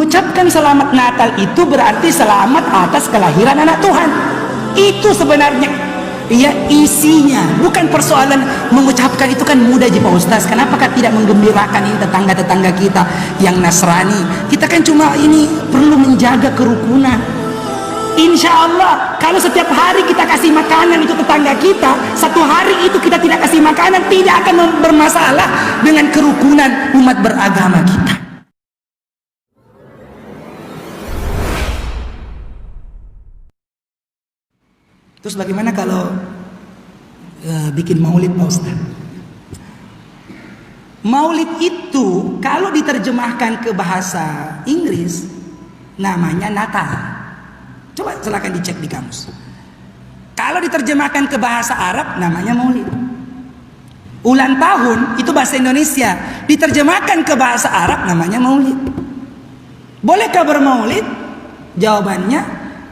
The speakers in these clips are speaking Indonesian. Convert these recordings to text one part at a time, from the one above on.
Mengucapkan selamat Natal itu berarti selamat atas kelahiran anak Tuhan. Itu sebenarnya ya isinya. Bukan persoalan mengucapkan itu kan mudah aja Pak Ustaz. Kenapakah tidak menggembirakan ini tetangga-tetangga kita yang Nasrani? Kita kan cuma ini perlu menjaga kerukunan. Insya Allah kalau setiap hari kita kasih makanan itu tetangga kita, satu hari itu kita tidak kasih makanan, tidak akan bermasalah dengan kerukunan umat beragama kita. Terus bagaimana kalau bikin maulid Pak Ustaz? Maulid itu kalau diterjemahkan ke bahasa Inggris namanya Natal. Coba silakan dicek di kamus. Kalau diterjemahkan ke bahasa Arab namanya maulid. Ulang tahun itu bahasa Indonesia, diterjemahkan ke bahasa Arab namanya maulid. Bolehkah bermaulid? Jawabannya,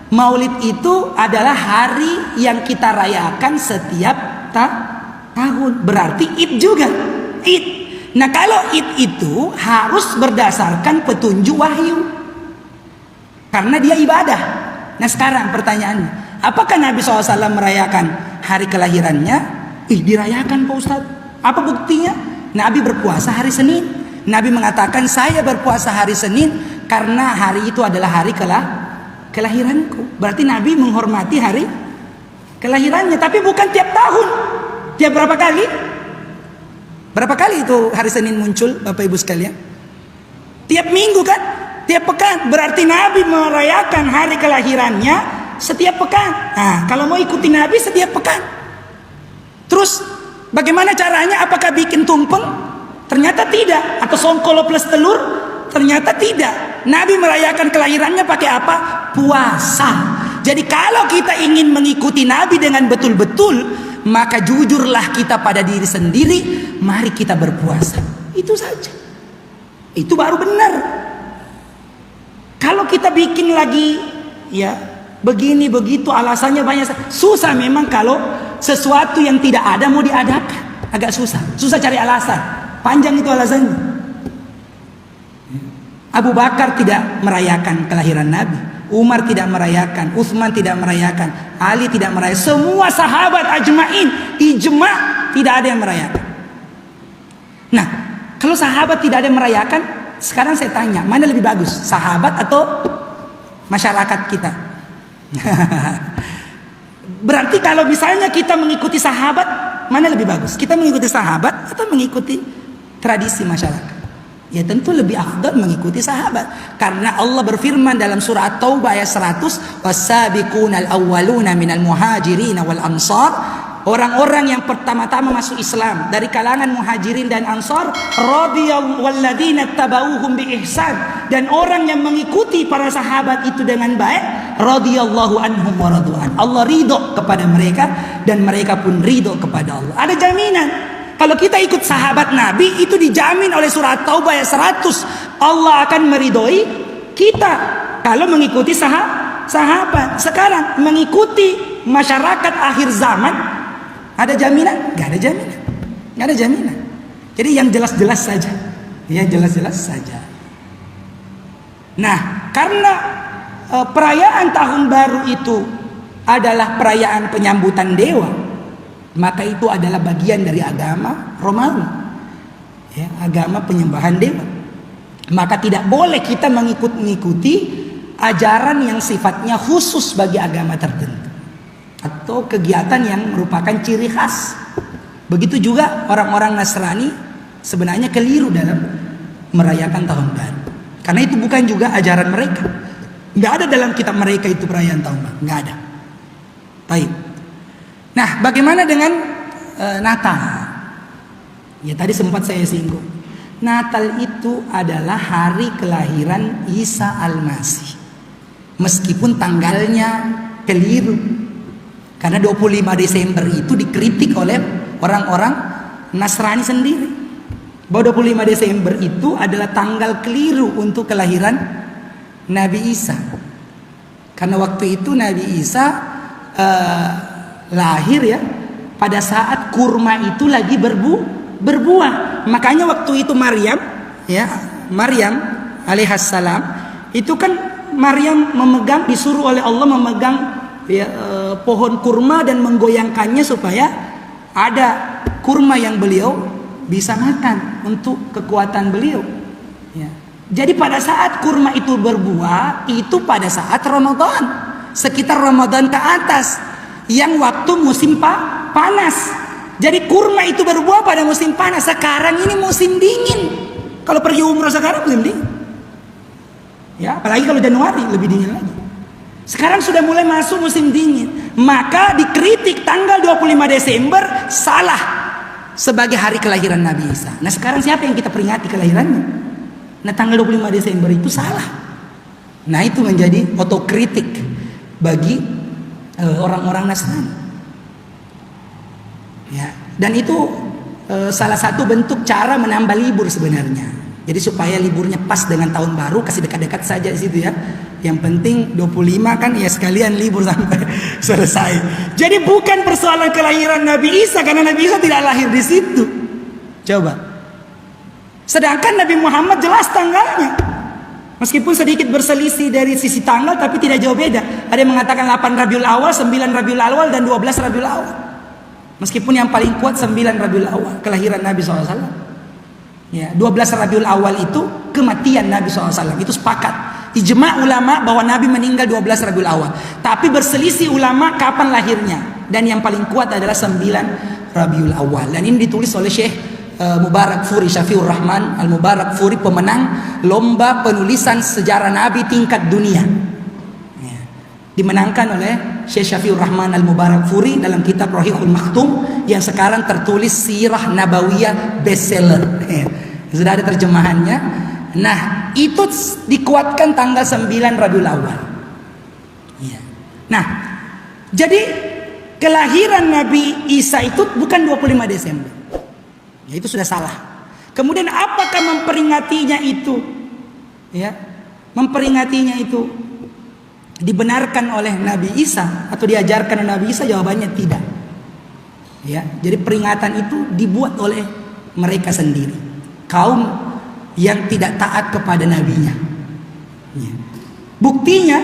maulid itu adalah hari yang kita rayakan setiap tahun. Berarti Id juga. Id. Nah kalau Id itu harus berdasarkan petunjuk wahyu, karena dia ibadah. Nah sekarang pertanyaannya, apakah Nabi SAW merayakan hari kelahirannya? Dirayakan Pak Ustaz. Apa buktinya? Nabi berpuasa hari Senin. Nabi mengatakan saya berpuasa hari Senin karena hari itu adalah hari kelahiranku. Berarti Nabi menghormati hari kelahirannya. Tapi bukan tiap tahun. Tiap berapa kali? Berapa kali itu hari Senin muncul Bapak Ibu sekalian? Tiap minggu kan? Tiap pekan. Berarti Nabi merayakan hari kelahirannya setiap pekan. Nah, kalau mau ikuti Nabi setiap pekan. Terus bagaimana caranya? Apakah bikin tumpeng? Ternyata tidak. Atau songkolo plus telur? Ternyata tidak. Nabi merayakan kelahirannya pakai apa? Puasa. Jadi kalau kita ingin mengikuti Nabi dengan betul-betul, maka jujurlah kita pada diri sendiri. Mari kita berpuasa. Itu saja. Itu baru benar. Kalau kita bikin lagi ya begini begitu alasannya banyak, susah memang kalau sesuatu yang tidak ada mau diadakan, agak susah cari alasan, panjang itu alasannya. Abu Bakar tidak merayakan kelahiran Nabi, Umar tidak merayakan, Utsman tidak merayakan, Ali tidak merayakan, semua sahabat ajmain ijma tidak ada yang merayakan. Nah kalau sahabat tidak ada yang merayakan, sekarang saya tanya, mana lebih bagus? Sahabat atau masyarakat kita? Berarti kalau misalnya kita mengikuti sahabat, mana lebih bagus? Kita mengikuti sahabat atau mengikuti tradisi masyarakat? Ya tentu lebih afdal mengikuti sahabat. Karena Allah berfirman dalam surah At-Taubah ayat 100, "Was-sabiqunal awwaluna minal muhajirin wal ansar." Orang-orang yang pertama-tama masuk Islam dari kalangan muhajirin dan ansar, radhiyallahu walladzina tabauhum bi ihsan, dan orang yang mengikuti para sahabat itu dengan baik, radhiyallahu anhum wa radu'an. Allah ridho kepada mereka dan mereka pun ridho kepada Allah. Ada jaminan. Kalau kita ikut sahabat Nabi itu dijamin oleh surah Taubah ayat 100, Allah akan meridhoi kita kalau mengikuti sahabat. Sekarang mengikuti masyarakat akhir zaman, ada jaminan? Gak ada jaminan. Gak ada jaminan. Jadi yang jelas-jelas saja. Yang jelas-jelas saja. Nah, karena perayaan tahun baru itu adalah perayaan penyambutan dewa, maka itu adalah bagian dari agama Romawi, ya, agama penyembahan dewa. Maka tidak boleh kita mengikuti ajaran yang sifatnya khusus bagi agama tertentu, atau kegiatan yang merupakan ciri khas. Begitu juga orang-orang Nasrani sebenarnya keliru dalam merayakan tahun baru, karena itu bukan juga ajaran mereka. Nggak ada dalam kitab mereka itu perayaan tahun baru, nggak ada. Baik. Nah, bagaimana dengan Natal? Ya tadi sempat saya singgung. Natal itu adalah hari kelahiran Isa Al-Masih, meskipun tanggalnya keliru. Karena 25 Desember itu dikritik oleh orang-orang Nasrani sendiri, bahwa 25 Desember itu adalah tanggal keliru untuk kelahiran Nabi Isa. Karena waktu itu Nabi Isa lahir ya pada saat kurma itu lagi berbuah. Makanya waktu itu Maryam alaihissalam Itu kan Maryam disuruh oleh Allah memegang pohon kurma dan menggoyangkannya supaya ada kurma yang beliau bisa makan untuk kekuatan beliau. Ya. Jadi pada saat kurma itu berbuah, itu pada saat Ramadan, sekitar Ramadan ke atas, yang waktu musim panas. Jadi kurma itu berbuah pada musim panas. Sekarang ini musim dingin. Kalau pergi umroh sekarang musim dingin. Ya, apalagi kalau Januari lebih dingin lagi. Sekarang sudah mulai masuk musim dingin. Maka dikritik tanggal 25 Desember salah sebagai hari kelahiran Nabi Isa. Nah, sekarang siapa yang kita peringati kelahirannya? Nah, tanggal 25 Desember itu salah. Nah, itu menjadi otokritik bagi orang-orang Nasrani. Ya, dan itu salah satu bentuk cara menambah libur sebenarnya. Jadi supaya liburnya pas dengan tahun baru, kasih dekat-dekat saja di situ ya. Yang penting 25 kan ya sekalian libur sampai selesai. Jadi bukan persoalan kelahiran Nabi Isa, karena Nabi Isa tidak lahir di situ. Coba. Sedangkan Nabi Muhammad jelas tanggalnya. Meskipun sedikit berselisih dari sisi tanggal, tapi tidak jauh beda. Ada yang mengatakan 8 Rabiul Awal, 9 Rabiul Awal, dan 12 Rabiul Awal. Meskipun yang paling kuat 9 Rabiul Awal, kelahiran Nabi SAW. Ya, 12 Rabiul Awal itu kematian Nabi SAW. Itu sepakat. Ijma ulama bahwa Nabi meninggal 12 Rabiul Awal. Tapi berselisih ulama kapan lahirnya. Dan yang paling kuat adalah 9 Rabiul Awal. Dan ini ditulis oleh Syekh Mubarak Furi, Syafiur Rahman Al-Mubarak Furi, pemenang lomba penulisan sejarah Nabi tingkat dunia. Ya. Dimenangkan oleh Syekh Syafiur Rahman Al-Mubarak Furi dalam kitab Rohihul Maktum yang sekarang tertulis Sirah Nabawiyah bestseller. Ya. Sudah ada terjemahannya. Nah, itu dikuatkan tanggal 9 Rabiul Awal. Ya. Nah, jadi kelahiran Nabi Isa itu bukan 25 Desember. Ya, itu sudah salah. Kemudian apakah memperingatinya itu? Ya, memperingatinya itu dibenarkan oleh Nabi Isa atau diajarkan oleh Nabi Isa? Jawabannya tidak. Ya, jadi peringatan itu dibuat oleh mereka sendiri. Kaum yang tidak taat kepada nabinya. Ya. Buktinya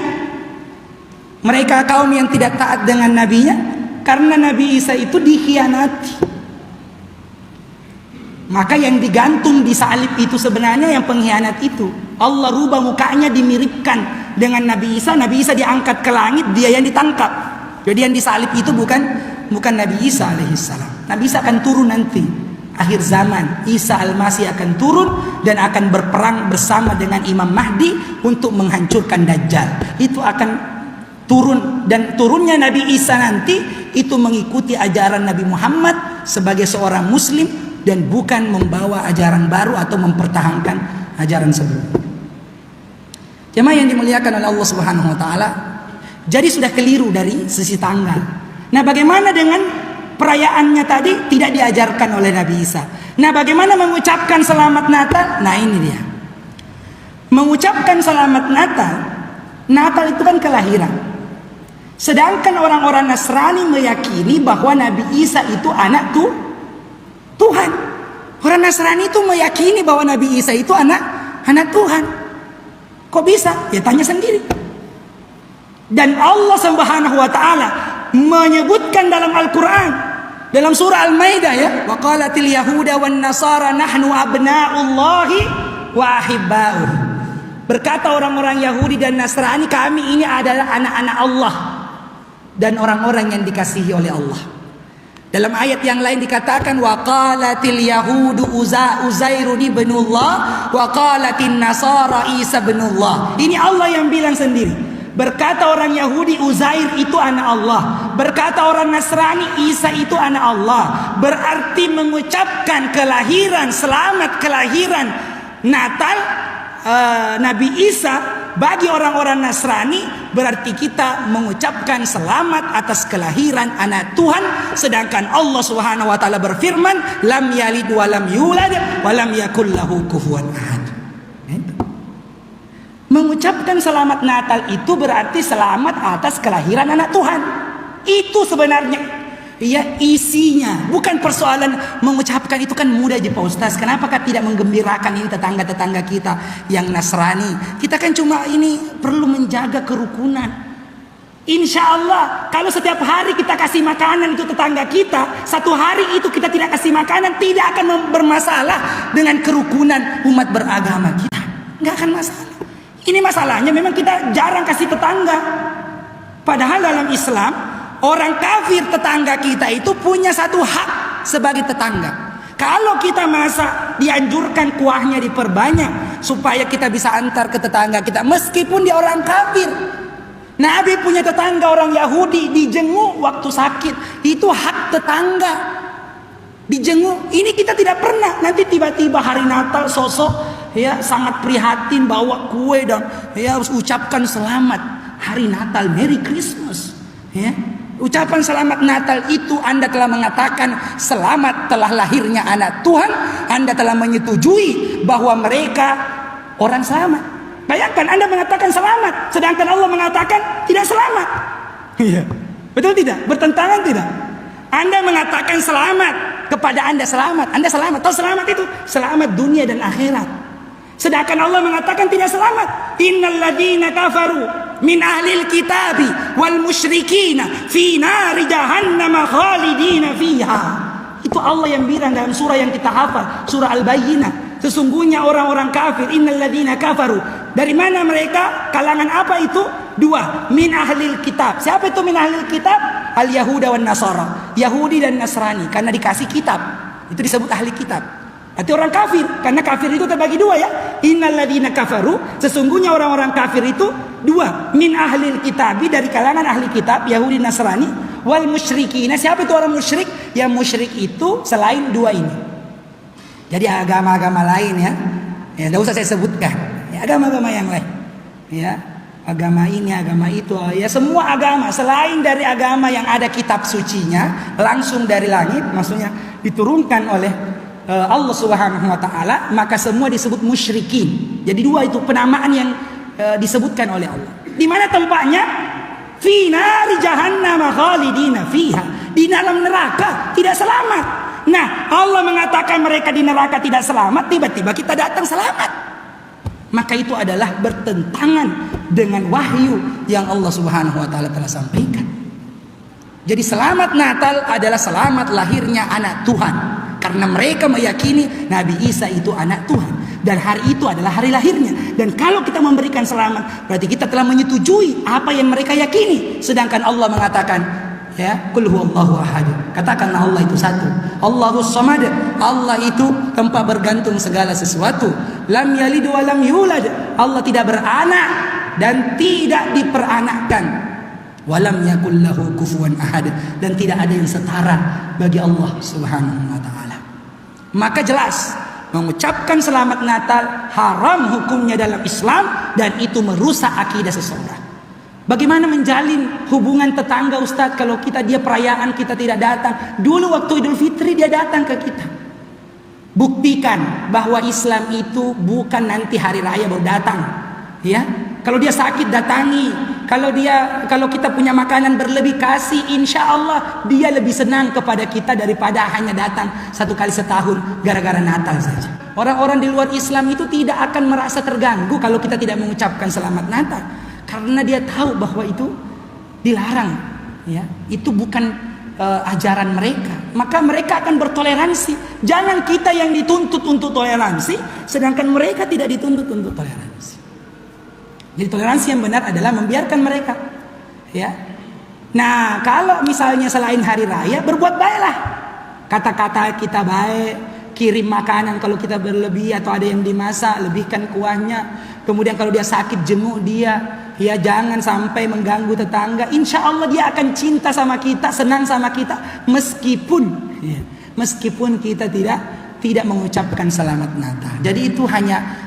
mereka kaum yang tidak taat dengan nabinya karena Nabi Isa itu dikhianati. Maka yang digantung di salib itu sebenarnya yang pengkhianat itu. Allah rubah mukanya dimiripkan dengan Nabi Isa. Nabi Isa diangkat ke langit, dia yang ditangkap. Jadi yang disalib itu bukan Nabi Isa alaihissalam. Nabi Isa akan turun nanti. Akhir zaman Isa Al-Masih akan turun dan akan berperang bersama dengan Imam Mahdi untuk menghancurkan Dajjal. Itu akan turun, dan turunnya Nabi Isa nanti itu mengikuti ajaran Nabi Muhammad sebagai seorang muslim dan bukan membawa ajaran baru atau mempertahankan ajaran sebelumnya. Jemaah yang dimuliakan oleh Allah Subhanahu wa taala, jadi sudah keliru dari sisi tanggal. Nah, bagaimana dengan perayaannya tadi tidak diajarkan oleh Nabi Isa? Nah, bagaimana mengucapkan selamat Natal? Nah, ini dia. Mengucapkan selamat Natal, Natal itu kan kelahiran. Sedangkan orang-orang Nasrani meyakini bahwa Nabi Isa itu anak Tuhan. Orang Nasrani itu meyakini bahwa Nabi Isa itu anak Tuhan. Kok bisa? Ya tanya sendiri. Dan Allah Subhanahu wa taala menyebutkan dalam Al-Qur'an, dalam surah Al-Maidah ya, wa qalatil yahuda wan nasara nahnu abna'ullahi wa ahibba'uh. Berkata orang-orang Yahudi dan Nasrani, kami ini adalah anak-anak Allah dan orang-orang yang dikasihi oleh Allah. Dalam ayat yang lain dikatakan wa qalatil yahudu Uzairun ibnullah wa qalatin nasara Isa ibnullah. Ini Allah yang bilang sendiri. Berkata orang Yahudi Uzair itu anak Allah, berkata orang Nasrani Isa itu anak Allah. Berarti mengucapkan kelahiran, selamat kelahiran Natal Nabi Isa bagi orang-orang Nasrani berarti kita mengucapkan selamat atas kelahiran anak Tuhan. Sedangkan Allah Subhanahu wa taala berfirman, lam yalid wa lam yulad wa lam yakul lahu kufuwan ahad. Mengucapkan selamat Natal itu berarti selamat atas kelahiran anak Tuhan. Itu sebenarnya. ya isinya. Bukan persoalan mengucapkan, itu kan mudah aja Pak Ustaz. Kenapa tidak menggembirakan ini tetangga-tetangga kita yang Nasrani? Kita kan cuma ini perlu menjaga kerukunan. Insya Allah kalau setiap hari kita kasih makanan itu tetangga kita, satu hari itu kita tidak kasih makanan, tidak akan bermasalah dengan kerukunan umat beragama kita. Nggak akan masalah. Ini masalahnya memang kita jarang kasih tetangga. Padahal dalam Islam, orang kafir tetangga kita itu punya satu hak sebagai tetangga. Kalau kita masak, dianjurkan kuahnya diperbanyak supaya kita bisa antar ke tetangga kita meskipun dia orang kafir. Nabi punya tetangga orang Yahudi, dijenguk waktu sakit. Itu hak tetangga, dijenguk. Ini kita tidak pernah. Nanti tiba-tiba hari Natal sosok ya sangat prihatin bawa kue dan ya harus ucapkan selamat hari Natal, Merry Christmas ya. Ucapan selamat Natal itu Anda telah mengatakan selamat telah lahirnya anak Tuhan. Anda telah menyetujui bahwa mereka orang selamat. Bayangkan Anda mengatakan selamat, sedangkan Allah mengatakan tidak selamat. Iya, betul tidak? Bertentangan tidak? Anda mengatakan selamat kepada Anda selamat. Anda selamat. Tahu selamat itu? Selamat dunia dan akhirat. Sedangkan Allah mengatakan tidak selamat. Innal ladzina kafaru min ahlil kitabi wal musyrikina fi nari jahannam khalidina fiha. Itu Allah yang bilang dalam surah yang kita hafal, surah Al-Bayyinah. Sesungguhnya orang-orang kafir, innal ladzina kafaru. Dari mana mereka? Kalangan apa itu? Dua, min ahlil kitab. Siapa itu min ahlil kitab? Al-Yahuda wan Nasara. Yahudi dan Nasrani, karena dikasih kitab. Itu disebut ahli kitab. Arti orang kafir, karena kafir itu terbagi dua ya. Innal ladzina kafaru, sesungguhnya orang-orang kafir itu dua, min ahlil kitabi, dari kalangan ahli kitab, Yahudi Nasrani, wal musyrikina. Siapa itu orang musyrik? Yang musyrik itu selain dua ini. Jadi agama-agama lain ya, tidak usah saya sebutkan. Ya, agama-agama yang lain, ya, agama ini, agama itu, ya semua agama selain dari agama yang ada kitab sucinya langsung dari langit, maksudnya diturunkan oleh Allah Subhanahu Wa Taala, maka semua disebut musyrikin. Jadi dua itu penamaan yang disebutkan oleh Allah. Di mana tempatnya? Fi nari jahannam khalidina fiha. Di dalam neraka tidak selamat. Nah, Allah mengatakan mereka di neraka tidak selamat, tiba-tiba kita datang selamat. Maka itu adalah bertentangan dengan wahyu yang Allah Subhanahu wa taala telah sampaikan. Jadi selamat Natal adalah selamat lahirnya anak Tuhan. Karena mereka meyakini Nabi Isa itu anak Tuhan. Dan hari itu adalah hari lahirnya. Dan kalau kita memberikan selamat, berarti kita telah menyetujui apa yang mereka yakini. Sedangkan Allah mengatakan, ya, qul huwallahu ahad. Katakanlah Allah itu satu. Allahus samad. Allah itu tempat bergantung segala sesuatu. Lam yalid wa lam yulad. Allah tidak beranak dan tidak diperanakkan. Walam yakul lahu kufuwan ahad. Dan tidak ada yang setara bagi Allah Subhanahu wa taala. Maka jelas mengucapkan selamat Natal haram hukumnya dalam Islam, dan itu merusak akidah seseorang. Bagaimana menjalin hubungan tetangga Ustadz kalau dia perayaan kita tidak datang? Dulu waktu Idul Fitri dia datang ke kita. Buktikan bahwa Islam itu bukan nanti hari raya baru datang. Ya, kalau dia sakit datangi. Kalau kita punya makanan berlebih kasih, insya Allah dia lebih senang kepada kita daripada hanya datang satu kali setahun gara-gara Natal saja. Orang-orang di luar Islam itu tidak akan merasa terganggu kalau kita tidak mengucapkan selamat Natal. Karena dia tahu bahwa itu dilarang, ya, itu bukan ajaran mereka. Maka mereka akan bertoleransi. Jangan kita yang dituntut untuk toleransi, sedangkan mereka tidak dituntut untuk toleransi. Jadi toleransi yang benar adalah membiarkan mereka, ya. Nah, kalau misalnya selain hari raya, berbuat baiklah. Kata-kata kita baik, kirim makanan kalau kita berlebih atau ada yang dimasak, lebihkan kuahnya. Kemudian kalau dia sakit, jenguk dia. Ya, jangan sampai mengganggu tetangga. Insya Allah dia akan cinta sama kita, senang sama kita, meskipun kita tidak mengucapkan selamat Natal. Jadi itu hanya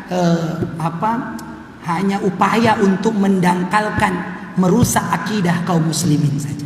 hanya upaya untuk mendangkalkan, merusak akidah kaum muslimin saja.